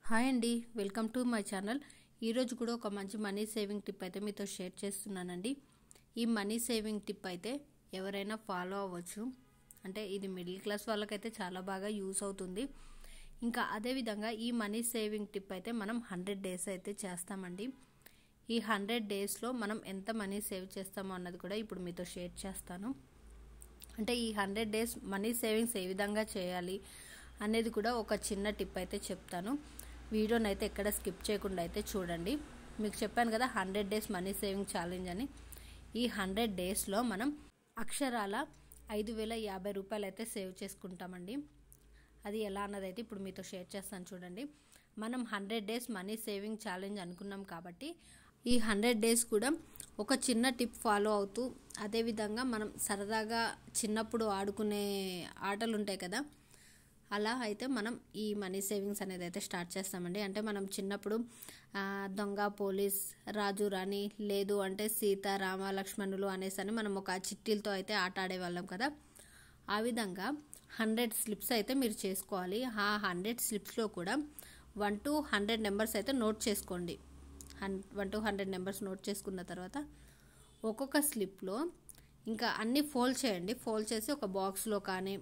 Hi అండి, welcome to my channel. ఈరోజు కూడా ఒక మంచి మనీ సేవింగ్ టిప్ అయితే మీతో షేర్ చేస్తున్నానండి. ఈ మనీ సేవింగ్ టిప్ అయితే ఎవరైనా ఫాలో అవ్వచ్చు. అంటే ఇది మిడిల్ క్లాస్ వాళ్ళకైతే చాలా బాగా యూస్ అవుతుంది. ఇంకా అదేవిధంగా ఈ మనీ సేవింగ్ టిప్ అయితే మనం 100 డేస్ అయితే చేస్తామండి. ఈ 100 డేస్లో మనం ఎంత మనీ సేవ్ చేస్తామో అన్నది కూడా ఇప్పుడు మీతో షేర్ చేస్తాను. అంటే ఈ 100 డేస్ మనీ సేవింగ్స్ ఏ విధంగా చేయాలి అనేది కూడా ఒక చిన్న టిప్ అయితే చెప్తాను. వీడియోని అయితే ఎక్కడ స్కిప్ చేయకుండా అయితే చూడండి. మీకు చెప్పాను కదా 100 డేస్ మనీ సేవింగ్ ఛాలెంజ్ అని. ఈ 100 డేస్లో మనం అక్షరాల 5,050 రూపాయలు అయితే సేవ్ చేసుకుంటామండి. అది ఎలా అన్నది అయితే ఇప్పుడు మీతో షేర్ చేస్తాను చూడండి. మనం 100 డేస్ మనీ సేవింగ్ ఛాలెంజ్ అనుకున్నాం కాబట్టి ఈ 100 డేస్ కూడా ఒక చిన్న టిప్ ఫాలో అవుతూ, అదేవిధంగా మనం సరదాగా చిన్నప్పుడు ఆడుకునే ఆటలు ఉంటాయి కదా, అలా అయితే మనం ఈ మనీ సేవింగ్స్ అనేది అయితే స్టార్ట్ చేస్తామండి. అంటే మనం చిన్నప్పుడు దొంగ పోలీస్, రాజు రాణి, లేదు అంటే సీత రామ లక్ష్మణులు అనేసి అని మనం ఒక చిట్టీలతో అయితే ఆట ఆడేవాళ్ళం కదా. ఆ విధంగా 100 స్లిప్స్ అయితే మీరు చేసుకోవాలి. ఆ 100 స్లిప్స్లో కూడా 1 to 100 నెంబర్స్ అయితే నోట్ చేసుకోండి. 1 to 100 నెంబర్స్ నోట్ చేసుకున్న తర్వాత ఒక్కొక్క స్లిప్లో ఇంకా అన్నీ ఫోల్డ్ చేయండి. ఫోల్డ్ చేసి ఒక బాక్స్లో కానీ,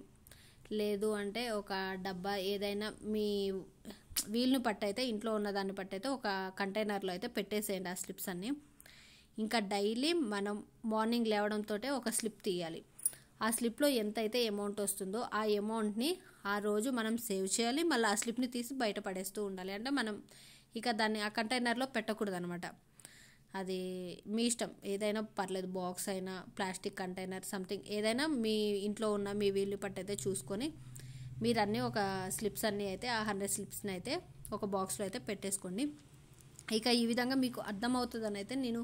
లేదు అంటే ఒక డబ్బా, ఏదైనా మీ వీలుని పట్టి అయితే, ఇంట్లో ఉన్నదాన్ని పట్టి అయితే ఒక కంటైనర్లో అయితే పెట్టేసేయండి ఆ స్లిప్స్ అన్నీ. ఇంకా డైలీ మనం మార్నింగ్ లేవడంతో ఒక స్లిప్ తీయాలి. ఆ స్లిప్లో ఎంత అయితే అమౌంట్ వస్తుందో ఆ అమౌంట్ని ఆ రోజు మనం సేవ్ చేయాలి. మళ్ళీ ఆ స్లిప్ని తీసి బయట పడేస్తూ ఉండాలి. అంటే మనం ఇక దాన్ని ఆ కంటైనర్లో పెట్టకూడదు అనమాట. అది మీ ఇష్టం, ఏదైనా పర్లేదు, బాక్స్ అయినా, ప్లాస్టిక్ కంటైనర్, సంథింగ్ ఏదైనా మీ ఇంట్లో ఉన్న మీ వీలు పట్టి అయితే చూసుకొని మీరు అన్నీ ఒక స్లిప్స్ అన్నీ అయితే ఆ 100 స్లిప్స్ని అయితే ఒక బాక్స్లో అయితే పెట్టేసుకోండి. ఇక ఈ విధంగా మీకు అర్థమవుతుందని అయితే నేను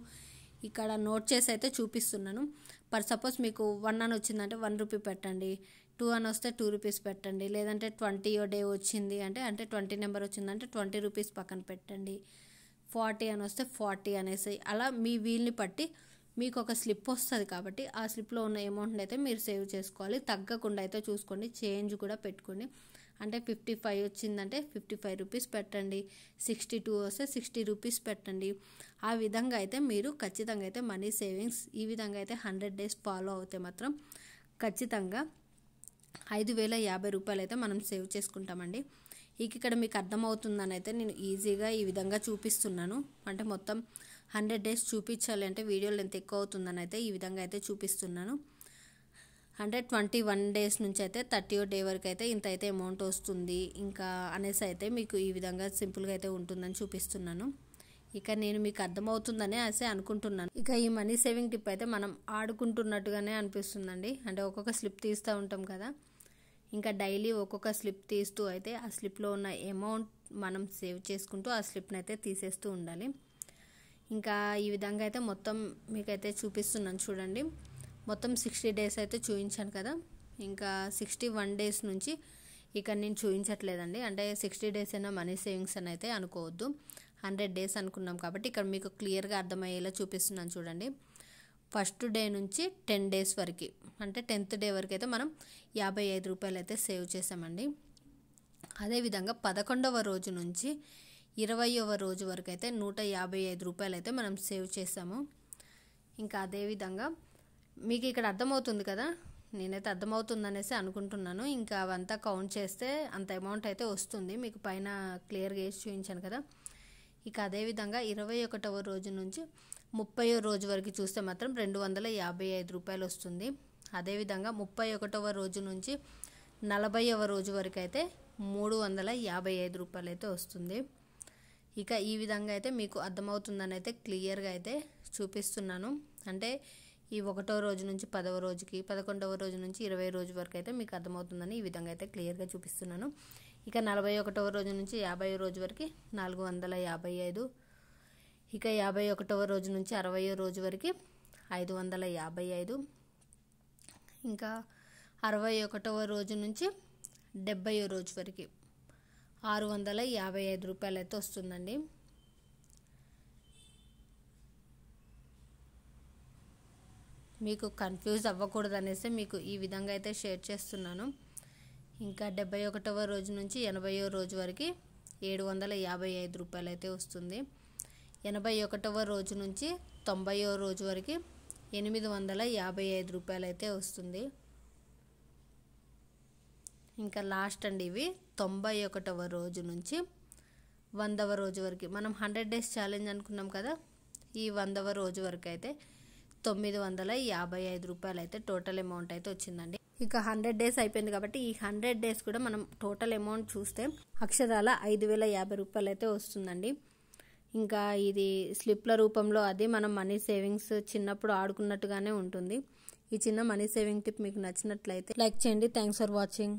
ఇక్కడ నోట్ చేసి అయితే చూపిస్తున్నాను. సపోజ్ మీకు 1 అని వచ్చిందంటే 1 రూపీ పెట్టండి, 2 అని వస్తే 2 రూపీస్ పెట్టండి, లేదంటే 20 డే వచ్చింది అంటే 20 నెంబర్ వచ్చిందంటే 20 రూపీస్ పక్కన పెట్టండి, 40 అని వస్తే 40 అనేసి, అలా మీ వీల్ని బట్టి మీకు ఒక స్లిప్ వస్తుంది కాబట్టి ఆ స్లిప్లో ఉన్న అమౌంట్ని అయితే మీరు సేవ్ చేసుకోవాలి. తగ్గకుండా అయితే చూసుకోండి, చేంజ్ కూడా పెట్టుకోండి. అంటే 55 వచ్చిందంటే 55 రూపీస్ పెట్టండి, 62 వస్తే 60 రూపీస్ పెట్టండి. ఆ విధంగా అయితే మీరు ఖచ్చితంగా అయితే మనీ సేవింగ్స్ ఈ విధంగా అయితే 100 డేస్ ఫాలో అవుతే మాత్రం ఖచ్చితంగా 5,050 రూపాయలు అయితే మనం సేవ్ చేసుకుంటామండి. ఇక్కడ మీకు అర్థమవుతుందని అయితే నేను ఈజీగా ఈ విధంగా చూపిస్తున్నాను. అంటే మొత్తం 100 డేస్ చూపించాలి అంటే వీడియోలు ఎంత ఎక్కువ అవుతుందని అయితే ఈ విధంగా అయితే చూపిస్తున్నాను. అంటే 21 డేస్ నుంచి అయితే 30వ డే వరకు అయితే ఇంత అయితే అమౌంట్ వస్తుంది ఇంకా అనేసి అయితే మీకు ఈ విధంగా సింపుల్గా అయితే ఉంటుందని చూపిస్తున్నాను. ఇక నేను మీకు అర్థమవుతుందనే అసే అనుకుంటున్నాను. ఇక ఈ మనీ సేవింగ్ టిప్ అయితే మనం ఆడుకుంటున్నట్టుగానే అనిపిస్తుందండి. అంటే ఒక్కొక్క స్లిప్ తీస్తూ ఉంటాం కదా, ఇంకా డైలీ ఒక్కొక్క స్లిప్ తీస్తూ అయితే ఆ స్లిప్లో ఉన్న అమౌంట్ మనం సేవ్ చేసుకుంటూ ఆ స్లిప్ని అయితే తీసేస్తూ ఉండాలి. ఇంకా ఈ విధంగా అయితే మొత్తం మీకైతే చూపిస్తున్నాను చూడండి. మొత్తం 60 డేస్ అయితే చూపించాను కదా, ఇంకా 61 డేస్ నుంచి ఇక నేను చూపించట్లేదండి. అంటే 60 డేస్ అయినా మనీ సేవింగ్స్ అని అయితే అనుకోవద్దు, 100 డేస్ అనుకున్నాం కాబట్టి ఇక్కడ మీకు క్లియర్గా అర్థమయ్యేలా చూపిస్తున్నాను చూడండి. ఫస్ట్ డే నుంచి 10 డేస్ వరకు, అంటే 10th డే వరకు అయితే మనం 55 రూపాయలు అయితే సేవ్ చేసామండి. అదేవిధంగా 11వ రోజు నుంచి 20వ రోజు వరకు అయితే 155 రూపాయలు అయితే మనం సేవ్ చేసాము. ఇంకా అదేవిధంగా మీకు ఇక్కడ అర్థమవుతుంది కదా, నేనైతే అర్థమవుతుంది అనేసి అనుకుంటున్నాను. ఇంకా అవంతా కౌంట్ చేస్తే అంత అమౌంట్ అయితే వస్తుంది. మీకు పైన క్లియర్గా వేసి చూపించాను కదా. ఇక అదేవిధంగా 21వ రోజు నుంచి 30వ రోజు వరకు చూస్తే మాత్రం 255 రూపాయలు వస్తుంది. అదేవిధంగా 31వ రోజు నుంచి 40వ రోజు వరకు అయితే 355 రూపాయలు అయితే వస్తుంది. ఇక ఈ విధంగా అయితే మీకు అర్థమవుతుందని అయితే క్లియర్గా అయితే చూపిస్తున్నాను. అంటే ఈ 1వ రోజు నుంచి 10వ రోజుకి, 11వ రోజు నుంచి 20వ రోజు వరకు అయితే మీకు అర్థమవుతుందని ఈ విధంగా అయితే క్లియర్గా చూపిస్తున్నాను. ఇక 41వ రోజు నుంచి 50వ రోజు వరకు 455, ఇక 51వ రోజు నుంచి 60వ రోజు వరకు 555, ఇంకా 61వ రోజు నుంచి 70వ రోజు వరకు 655 రూపాయలు అయితే వస్తుందండి. మీకు కన్ఫ్యూజ్ అవ్వకూడదు అనేసి మీకు ఈ విధంగా అయితే షేర్ చేస్తున్నాను. ఇంకా 71వ రోజు నుంచి 80వ రోజు వరకు 755 రూపాయలు అయితే వస్తుంది. 81వ రోజు నుంచి 90వ రోజు వరకు 855 రూపాయలు అయితే వస్తుంది. ఇంకా లాస్ట్ అండి ఇవి 91వ రోజు నుంచి 100వ రోజు వరకు మనం 100 డేస్ ఛాలెంజ్ అనుకున్నాం కదా, ఈ 100వ రోజు వరకు అయితే 955 రూపాయలు అయితే టోటల్ అమౌంట్ అయితే వచ్చిందండి. ఇక 100 డేస్ అయిపోయింది కాబట్టి ఈ 100 డేస్ కూడా మనం టోటల్ అమౌంట్ చూస్తే అక్షరాల 5050 రూపాయలు అయితే వస్తుందండి. ఇంకా ఇది స్లిప్ల రూపంలో అది మనం మనీ సేవింగ్స్ చిన్నప్పుడు ఆడుకున్నట్టుగానే ఉంటుంది. ఈ చిన్న మనీ సేవింగ్ టిప్ మీకు నచ్చినట్లయితే లైక్ చేయండి. Thanks for watching.